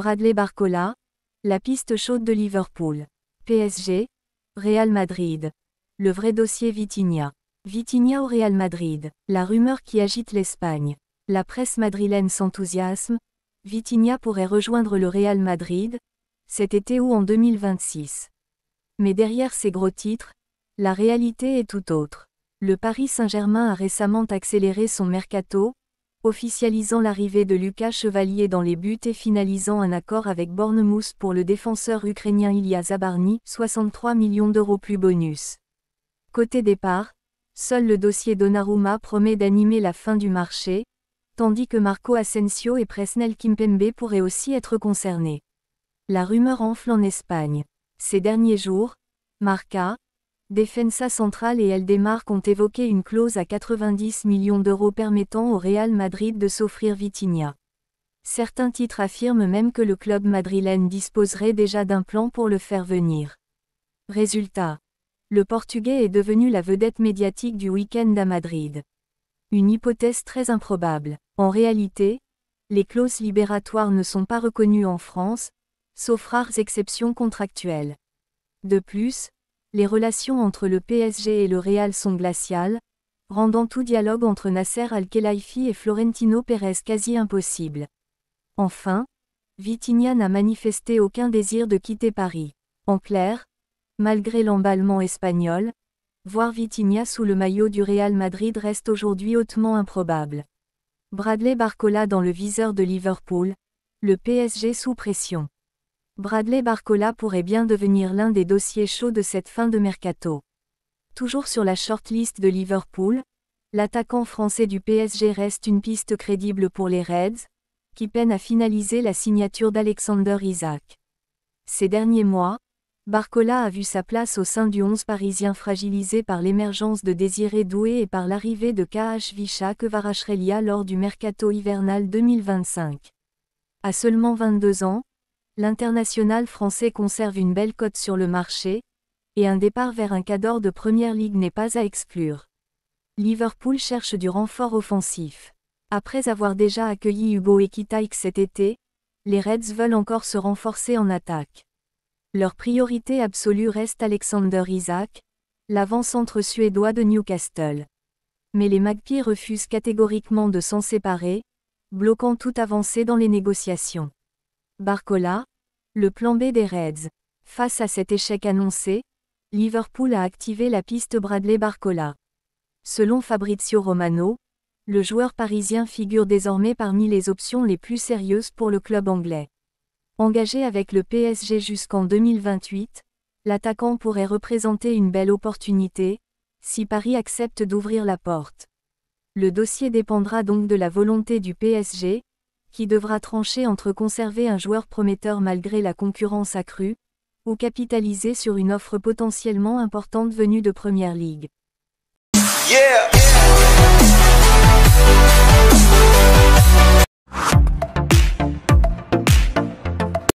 Bradley Barcola, la piste chaude de Liverpool. PSG, Real Madrid. Le vrai dossier Vitinha. Vitinha au Real Madrid. La rumeur qui agite l'Espagne. La presse madrilène s'enthousiasme. Vitinha pourrait rejoindre le Real Madrid, cet été ou en 2026. Mais derrière ces gros titres, la réalité est tout autre. Le Paris Saint-Germain a récemment accéléré son mercato, officialisant l'arrivée de Lucas Chevalier dans les buts et finalisant un accord avec Bournemouth pour le défenseur ukrainien Ilya Zabarny, 63 millions d'euros plus bonus. Côté départ, seul le dossier Donnarumma promet d'animer la fin du marché, tandis que Marco Asensio et Presnel Kimpembe pourraient aussi être concernés. La rumeur enfle en Espagne. Ces derniers jours, Marca, Defensa Central et Eldemarque ont évoqué une clause à 90 millions d'euros permettant au Real Madrid de s'offrir Vitinha. Certains titres affirment même que le club madrilène disposerait déjà d'un plan pour le faire venir. Résultat, le Portugais est devenu la vedette médiatique du week-end à Madrid. Une hypothèse très improbable. En réalité, les clauses libératoires ne sont pas reconnues en France, sauf rares exceptions contractuelles. De plus, les relations entre le PSG et le Real sont glaciales, rendant tout dialogue entre Nasser Al-Khelaifi et Florentino Pérez quasi impossible. Enfin, Vitinha n'a manifesté aucun désir de quitter Paris. En clair, malgré l'emballement espagnol, voir Vitinha sous le maillot du Real Madrid reste aujourd'hui hautement improbable. Bradley Barcola dans le viseur de Liverpool, le PSG sous pression. Bradley Barcola pourrait bien devenir l'un des dossiers chauds de cette fin de mercato. Toujours sur la shortlist de Liverpool, l'attaquant français du PSG reste une piste crédible pour les Reds, qui peinent à finaliser la signature d'Alexander Isak. Ces derniers mois, Barcola a vu sa place au sein du 11 parisien fragilisé par l'émergence de Désiré Doué et par l'arrivée de KHVcha Kvaratskhelia lors du mercato hivernal 2025. À seulement 22 ans, l'international français conserve une belle cote sur le marché, et un départ vers un cadre de Première Ligue n'est pas à exclure. Liverpool cherche du renfort offensif. Après avoir déjà accueilli Hugo Ekitike cet été, les Reds veulent encore se renforcer en attaque. Leur priorité absolue reste Alexander Isak, l'avant-centre suédois de Newcastle. Mais les Magpies refusent catégoriquement de s'en séparer, bloquant toute avancée dans les négociations. Barcola, le plan B des Reds. Face à cet échec annoncé, Liverpool a activé la piste Bradley Barcola. Selon Fabrizio Romano, le joueur parisien figure désormais parmi les options les plus sérieuses pour le club anglais. Engagé avec le PSG jusqu'en 2028, l'attaquant pourrait représenter une belle opportunité, si Paris accepte d'ouvrir la porte. Le dossier dépendra donc de la volonté du PSG, qui devra trancher entre conserver un joueur prometteur malgré la concurrence accrue, ou capitaliser sur une offre potentiellement importante venue de Première Ligue. Yeah.